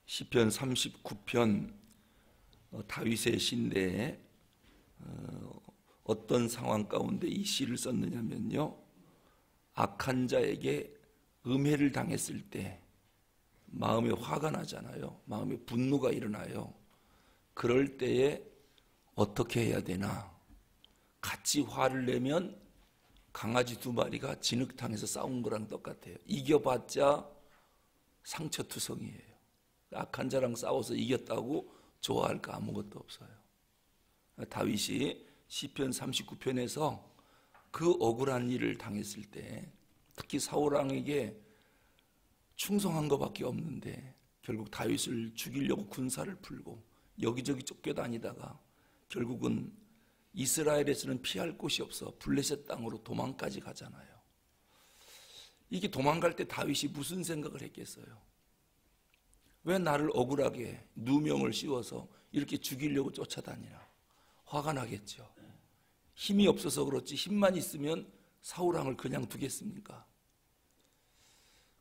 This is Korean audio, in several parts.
시편 39편 다윗의 시인데 어떤 상황 가운데 이 시를 썼느냐면요, 악한 자에게 음해를 당했을 때 마음에 화가 나잖아요. 마음에 분노가 일어나요. 그럴 때에 어떻게 해야 되나? 같이 화를 내면 강아지 2마리가 진흙탕에서 싸운 거랑 똑같아요. 이겨봤자 상처투성이에요. 악한 자랑 싸워서 이겼다고 좋아할까? 아무것도 없어요. 다윗이 시편 39편에서 그 억울한 일을 당했을 때, 특히 사울왕에게 충성한 것밖에 없는데 결국 다윗을 죽이려고 군사를 풀고 여기저기 쫓겨다니다가 결국은 이스라엘에서는 피할 곳이 없어 블레셋 땅으로 도망까지 가잖아요. 이게 도망갈 때 다윗이 무슨 생각을 했겠어요? 왜 나를 억울하게 누명을 씌워서 이렇게 죽이려고 쫓아다니나? 화가 나겠죠. 힘이 없어서 그렇지 힘만 있으면 사울왕을 그냥 두겠습니까?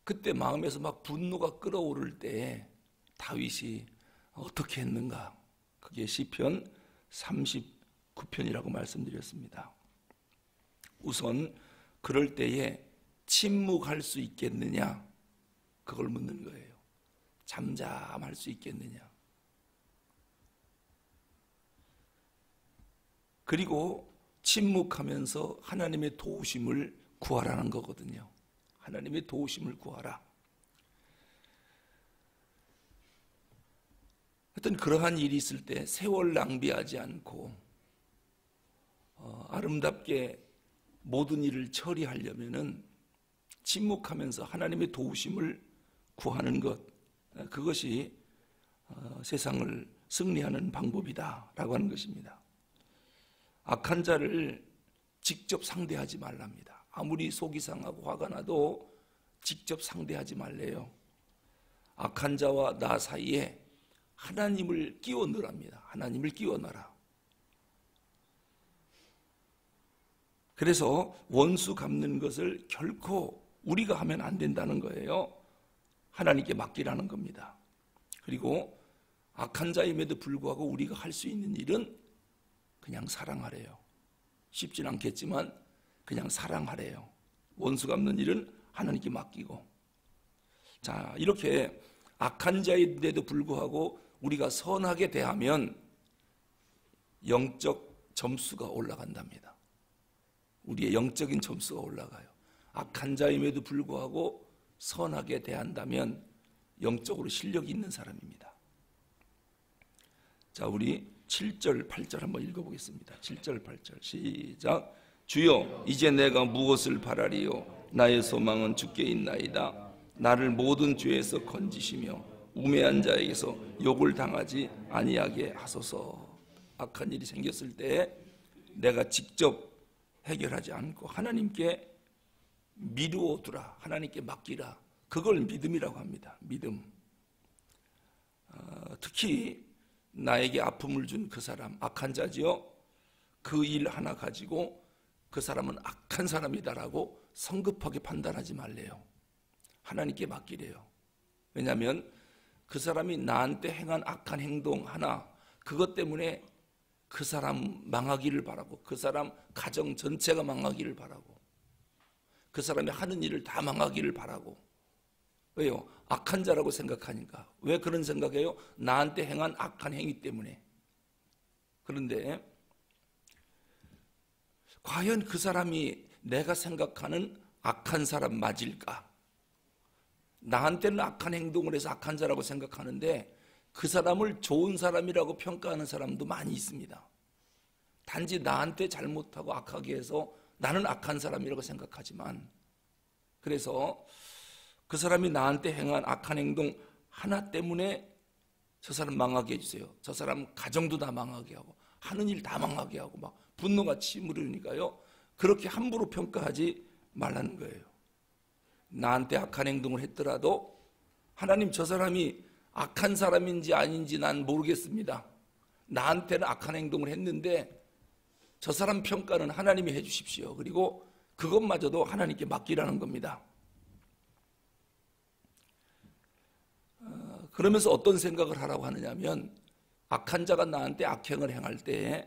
그때 마음에서 막 분노가 끓어오를 때 다윗이 어떻게 했는가? 그게 시편 39편이라고 말씀드렸습니다. 우선 그럴 때에 침묵할 수 있겠느냐? 그걸 묻는 거예요. 잠잠할 수 있겠느냐? 그리고 침묵하면서 하나님의 도우심을 구하라는 거거든요. 하나님의 도우심을 구하라. 하여튼 그러한 일이 있을 때 세월 낭비하지 않고 아름답게 모든 일을 처리하려면은 침묵하면서 하나님의 도우심을 구하는 것, 그것이 세상을 승리하는 방법이다라고 하는 것입니다. 악한 자를 직접 상대하지 말랍니다. 아무리 속이 상하고 화가 나도 직접 상대하지 말래요. 악한 자와 나 사이에 하나님을 끼워 넣으랍니다. 하나님을 끼워 넣어라. 그래서 원수 갚는 것을 결코 우리가 하면 안 된다는 거예요. 하나님께 맡기라는 겁니다. 그리고 악한 자임에도 불구하고 우리가 할 수 있는 일은 그냥 사랑하래요. 쉽진 않겠지만 그냥 사랑하래요. 원수 갚는 일은 하나님께 맡기고. 자, 이렇게 악한 자인데도 불구하고 우리가 선하게 대하면 영적 점수가 올라간답니다. 우리의 영적인 점수가 올라가요. 악한 자임에도 불구하고 선하게 대한다면 영적으로 실력이 있는 사람입니다. 자, 우리 7절, 8절 한번 읽어보겠습니다. 7절, 8절 시작. 주여, 이제 내가 무엇을 바라리요? 나의 소망은 주께 있나이다. 나를 모든 죄에서 건지시며 우매한 자에게서 욕을 당하지 아니하게 하소서. 악한 일이 생겼을 때 내가 직접 해결하지 않고 하나님께 미루어 두라. 하나님께 맡기라. 그걸 믿음이라고 합니다. 믿음. 특히 나에게 아픔을 준 그 사람, 악한 자지요. 그 일 하나 가지고 그 사람은 악한 사람이다라고 성급하게 판단하지 말래요. 하나님께 맡기래요. 왜냐하면 그 사람이 나한테 행한 악한 행동 하나, 그것 때문에 그 사람 망하기를 바라고, 그 사람 가정 전체가 망하기를 바라고, 그 사람이 하는 일을 다 망하기를 바라고. 왜요? 악한 자라고 생각하니까. 왜 그런 생각해요? 나한테 행한 악한 행위 때문에. 그런데 과연 그 사람이 내가 생각하는 악한 사람 맞을까? 나한테는 악한 행동을 해서 악한 자라고 생각하는데 그 사람을 좋은 사람이라고 평가하는 사람도 많이 있습니다. 단지 나한테 잘못하고 악하게 해서 나는 악한 사람이라고 생각하지만, 그래서 그 사람이 나한테 행한 악한 행동 하나 때문에 저 사람 망하게 해주세요. 저 사람 가정도 다 망하게 하고 하는 일 다 망하게 하고 막 분노가 치밀으니까요. 그렇게 함부로 평가하지 말라는 거예요. 나한테 악한 행동을 했더라도 하나님, 저 사람이 악한 사람인지 아닌지 난 모르겠습니다. 나한테는 악한 행동을 했는데 저 사람 평가는 하나님이 해주십시오. 그리고 그것마저도 하나님께 맡기라는 겁니다. 그러면서 어떤 생각을 하라고 하느냐면 악한 자가 나한테 악행을 행할 때에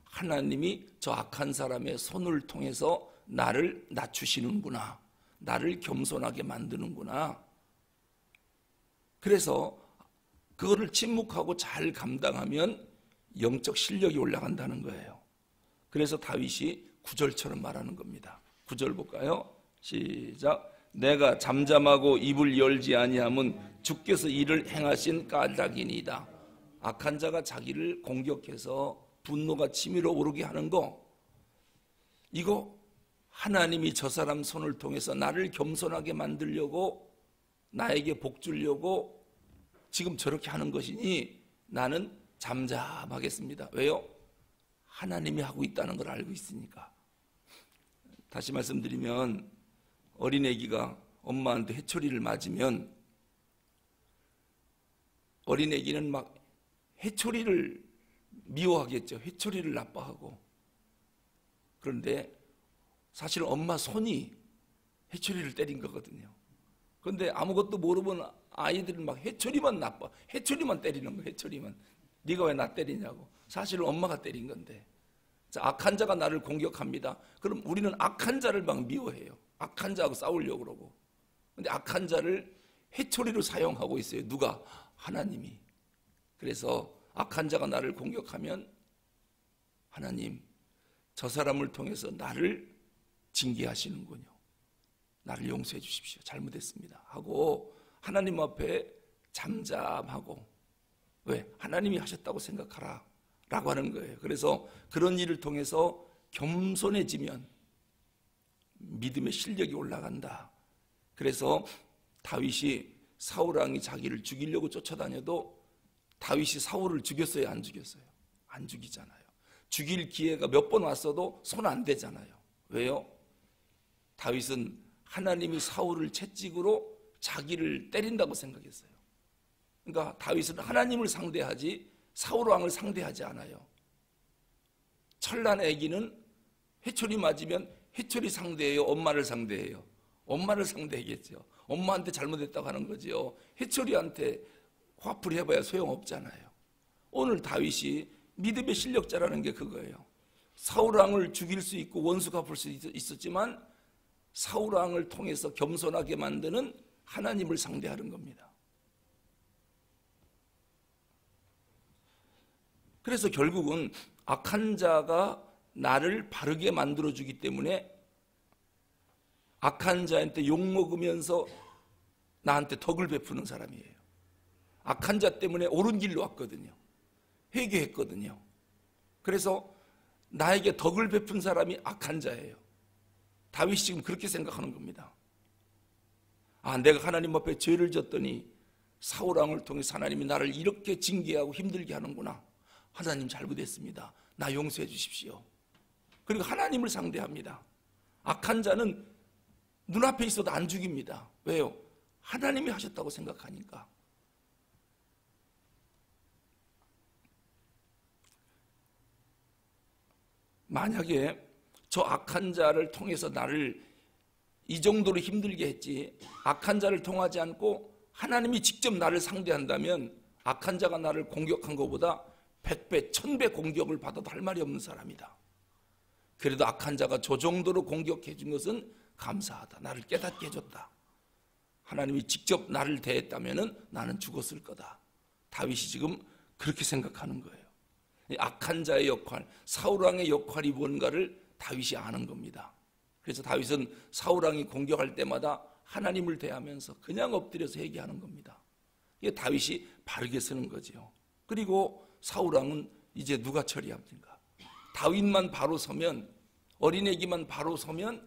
하나님이 저 악한 사람의 손을 통해서 나를 낮추시는구나, 나를 겸손하게 만드는구나. 그래서 그거를 침묵하고 잘 감당하면 영적 실력이 올라간다는 거예요. 그래서 다윗이 9절처럼 말하는 겁니다. 9절 볼까요? 시작. 내가 잠잠하고 입을 열지 아니함은 주께서 이를 행하신 까닭이니이다. 악한 자가 자기를 공격해서 분노가 치밀어 오르게 하는 거, 이거 하나님이 저 사람 손을 통해서 나를 겸손하게 만들려고, 나에게 복 주려고 지금 저렇게 하는 것이니 나는 잠잠하겠습니다. 왜요? 하나님이 하고 있다는 걸 알고 있으니까. 다시 말씀드리면 어린애기가 엄마한테 해초리를 맞으면 어린애기는 막 해초리를 미워하겠죠. 해초리를 나빠하고. 그런데 사실 엄마 손이 해초리를 때린 거거든요. 그런데 아무것도 모르는 아이들은 막 해초리만 나빠, 해초리만 때리는 거예요. 해초리만. 네가 왜 나 때리냐고. 사실은 엄마가 때린 건데. 자, 악한 자가 나를 공격합니다. 그럼 우리는 악한 자를 막 미워해요. 악한 자하고 싸우려고 그러고. 근데 악한 자를 해초리로 사용하고 있어요. 누가? 하나님이. 그래서 악한 자가 나를 공격하면 하나님, 저 사람을 통해서 나를 징계하시는군요. 나를 용서해 주십시오. 잘못했습니다. 하고 하나님 앞에 잠잠하고, 왜? 하나님이 하셨다고 생각하라 라고 하는 거예요. 그래서 그런 일을 통해서 겸손해지면 믿음의 실력이 올라간다. 그래서 다윗이 사울 왕이 자기를 죽이려고 쫓아다녀도 다윗이 사울을 죽였어요? 안 죽였어요? 안 죽이잖아요. 죽일 기회가 몇 번 왔어도 손 안 대잖아요. 왜요? 다윗은 하나님이 사울을 채찍으로 자기를 때린다고 생각했어요. 그러니까 다윗은 하나님을 상대하지 사울 왕을 상대하지 않아요. 철난 아기는 해초리 맞으면 해초리 상대해요? 엄마를 상대해요? 엄마를 상대하겠죠. 엄마한테 잘못했다고 하는 거죠. 해초리한테 화풀이 해봐야 소용없잖아요. 오늘 다윗이 믿음의 실력자라는 게 그거예요. 사울 왕을 죽일 수 있고 원수 갚을 수 있었지만 사울 왕을 통해서 겸손하게 만드는 하나님을 상대하는 겁니다. 그래서 결국은 악한 자가 나를 바르게 만들어주기 때문에 악한 자한테 욕먹으면서 나한테 덕을 베푸는 사람이에요. 악한 자 때문에 옳은 길로 왔거든요. 회개했거든요. 그래서 나에게 덕을 베푼 사람이 악한 자예요. 다윗이 지금 그렇게 생각하는 겁니다. 내가 하나님 앞에 죄를 졌더니 사울 왕을 통해서 하나님이 나를 이렇게 징계하고 힘들게 하는구나. 하나님 잘못했습니다. 나 용서해 주십시오. 그리고 하나님을 상대합니다. 악한 자는 눈앞에 있어도 안 죽입니다. 왜요? 하나님이 하셨다고 생각하니까. 만약에 저 악한 자를 통해서 나를 이 정도로 힘들게 했지, 악한 자를 통하지 않고 하나님이 직접 나를 상대한다면 악한 자가 나를 공격한 것보다 100배, 1000배 공격을 받아도 할 말이 없는 사람이다. 그래도 악한 자가 저 정도로 공격해 준 것은 감사하다. 나를 깨닫게 해줬다. 하나님이 직접 나를 대했다면 나는 죽었을 거다. 다윗이 지금 그렇게 생각하는 거예요. 악한 자의 역할, 사울왕의 역할이 뭔가를 다윗이 아는 겁니다. 그래서 다윗은 사울왕이 공격할 때마다 하나님을 대하면서 그냥 엎드려서 회개하는 겁니다. 이게 다윗이 바르게 쓰는 거죠. 그리고 사울왕은 이제 누가 처리합니까? 다윗만 바로 서면, 어린애기만 바로 서면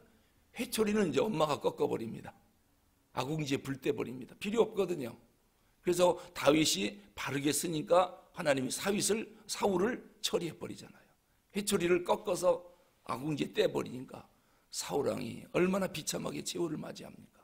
회초리는 이제 엄마가 꺾어버립니다. 아궁지에 불 떼버립니다. 필요 없거든요. 그래서 다윗이 바르게 쓰니까 하나님이 사울을 처리해버리잖아요. 회초리를 꺾어서 아궁지에 떼버리니까 사울왕이 얼마나 비참하게 최후를 맞이합니까?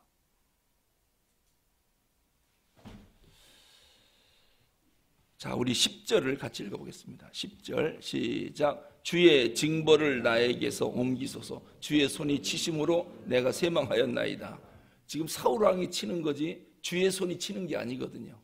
자, 우리 10절을 같이 읽어보겠습니다. 10절 시작. 주의 징벌을 나에게서 옮기소서. 주의 손이 치심으로 내가 쇠망하였나이다. 지금 사울왕이 치는 거지 주의 손이 치는 게 아니거든요.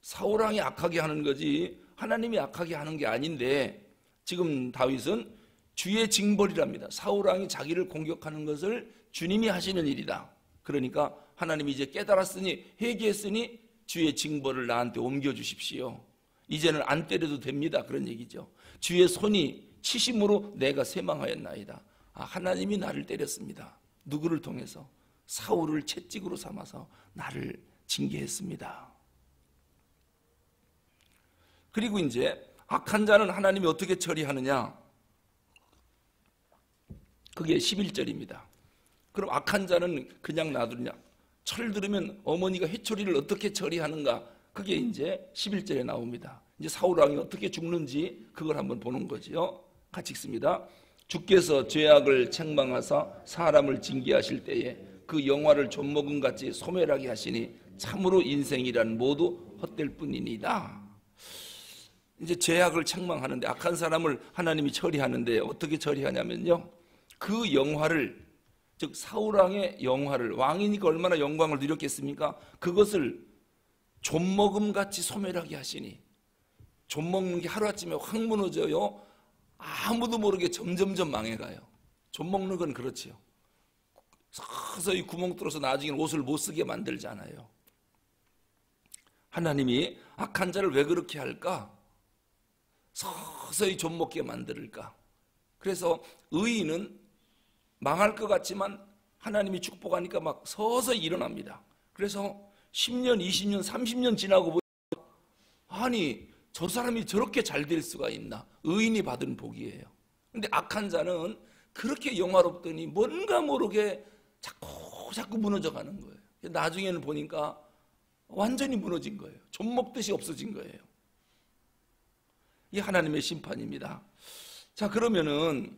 사울왕이 악하게 하는 거지 하나님이 악하게 하는 게 아닌데, 지금 다윗은 주의 징벌이랍니다. 사울왕이 자기를 공격하는 것을 주님이 하시는 일이다. 그러니까 하나님이 이제 깨달았으니, 회개했으니 주의 징벌을 나한테 옮겨주십시오. 이제는 안 때려도 됩니다. 그런 얘기죠. 주의 손이 치심으로 내가 쇠망하였나이다. 하나님이 나를 때렸습니다. 누구를 통해서? 사울을 채찍으로 삼아서 나를 징계했습니다. 그리고 이제 악한 자는 하나님이 어떻게 처리하느냐? 그게 11절입니다. 그럼 악한 자는 그냥 놔두느냐? 철 들으면 어머니가 회초리를 어떻게 처리하는가? 그게 이제 11절에 나옵니다. 이제 사울왕이 어떻게 죽는지 그걸 한번 보는 거지요. 같이 읽습니다. 주께서 죄악을 책망하사 사람을 징계하실 때에 그 영화를 좀먹음같이 소멸하게 하시니 참으로 인생이란 모두 헛될 뿐이니이다. 이제 죄악을 책망하는데, 악한 사람을 하나님이 처리하는데 어떻게 처리하냐면요, 그 영화를, 즉 사울왕의 영화를, 왕이니까 얼마나 영광을 누렸겠습니까? 그것을 좀먹음같이 소멸하게 하시니, 좀 먹는 게 하루아침에 확 무너져요. 아무도 모르게 점점점 망해가요. 좀 먹는 건 그렇지요. 서서히 구멍 뚫어서 나중에는 옷을 못 쓰게 만들잖아요. 하나님이 악한 자를 왜 그렇게 할까? 서서히 좀 먹게 만들까? 그래서 의인은 망할 것 같지만 하나님이 축복하니까 막 서서히 일어납니다. 그래서 10년, 20년, 30년 지나고 보니까, 아니 저 사람이 저렇게 잘 될 수가 있나? 의인이 받은 복이에요. 근데 악한 자는 그렇게 영화롭더니 뭔가 모르게 자꾸 무너져가는 거예요. 나중에는 보니까 완전히 무너진 거예요. 좀 먹듯이 없어진 거예요. 이게 하나님의 심판입니다. 자, 그러면은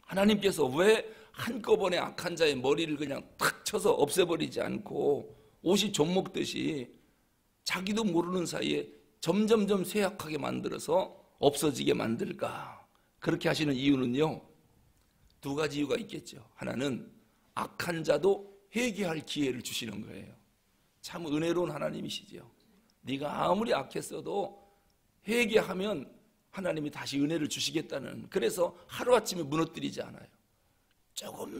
하나님께서 왜 한꺼번에 악한 자의 머리를 그냥 탁 쳐서 없애버리지 않고 옷이 좀 먹듯이 자기도 모르는 사이에 점점점 쇠약하게 만들어서 없어지게 만들까? 그렇게 하시는 이유는요, 두 가지 이유가 있겠죠. 하나는 악한 자도 회개할 기회를 주시는 거예요. 참 은혜로운 하나님이시죠. 네가 아무리 악했어도 회개하면 하나님이 다시 은혜를 주시겠다는, 그래서 하루아침에 무너뜨리지 않아요.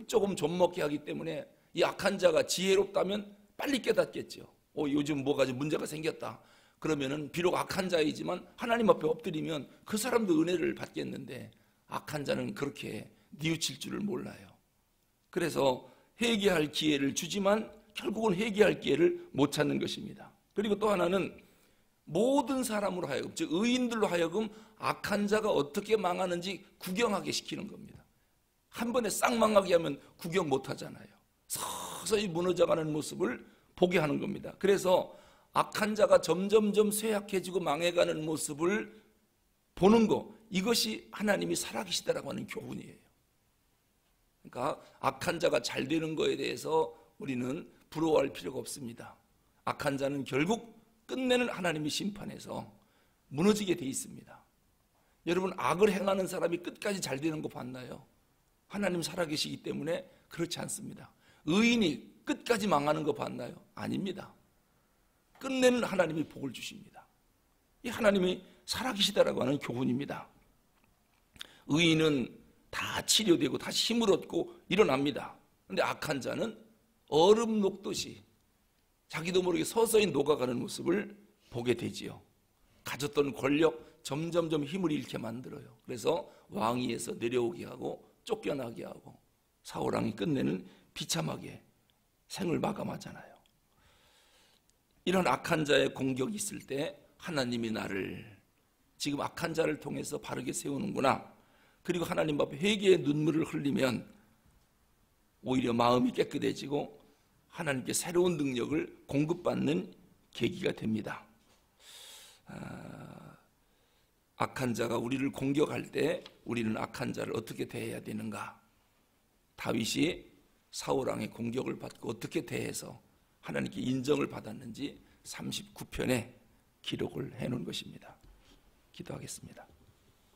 조금 좀 먹게 하기 때문에 이 악한 자가 지혜롭다면 빨리 깨닫겠죠. 요즘 뭐가 좀 문제가 생겼다. 그러면은 비록 악한 자이지만 하나님 앞에 엎드리면 그 사람도 은혜를 받겠는데, 악한 자는 그렇게 뉘우칠 줄을 몰라요. 그래서 회개할 기회를 주지만 결국은 회개할 기회를 못 찾는 것입니다. 그리고 또 하나는 모든 사람으로 하여금, 즉 의인들로 하여금 악한 자가 어떻게 망하는지 구경하게 시키는 겁니다. 한 번에 싹 망하게 하면 구경 못 하잖아요. 서서히 무너져가는 모습을 보게 하는 겁니다. 그래서 악한 자가 점점점 쇠약해지고 망해가는 모습을 보는 거, 이것이 하나님이 살아계시다라고 하는 교훈이에요. 그러니까 악한 자가 잘 되는 거에 대해서 우리는 부러워할 필요가 없습니다. 악한 자는 결국 끝내는 하나님이 심판해서 무너지게 돼 있습니다. 여러분, 악을 행하는 사람이 끝까지 잘 되는 거 봤나요? 하나님 살아계시기 때문에 그렇지 않습니다. 의인이 끝까지 망하는 거 봤나요? 아닙니다. 끝내는 하나님이 복을 주십니다. 이 하나님이 살아계시다라고 하는 교훈입니다. 의인은 다 치료되고 다시 힘을 얻고 일어납니다. 그런데 악한 자는 얼음 녹듯이 자기도 모르게 서서히 녹아가는 모습을 보게 되지요. 가졌던 권력 점점점 힘을 잃게 만들어요. 그래서 왕위에서 내려오게 하고 쫓겨나게 하고 사울왕이 끝내는 비참하게 생을 마감하잖아요. 이런 악한 자의 공격이 있을 때 하나님이 나를 지금 악한 자를 통해서 바르게 세우는구나. 그리고 하나님 앞에 회개의 눈물을 흘리면 오히려 마음이 깨끗해지고 하나님께 새로운 능력을 공급받는 계기가 됩니다. 악한 자가 우리를 공격할 때 우리는 악한 자를 어떻게 대해야 되는가? 다윗이 사울왕의 공격을 받고 어떻게 대해서 하나님께 인정을 받았는지 39편에 기록을 해놓은 것입니다. 기도하겠습니다.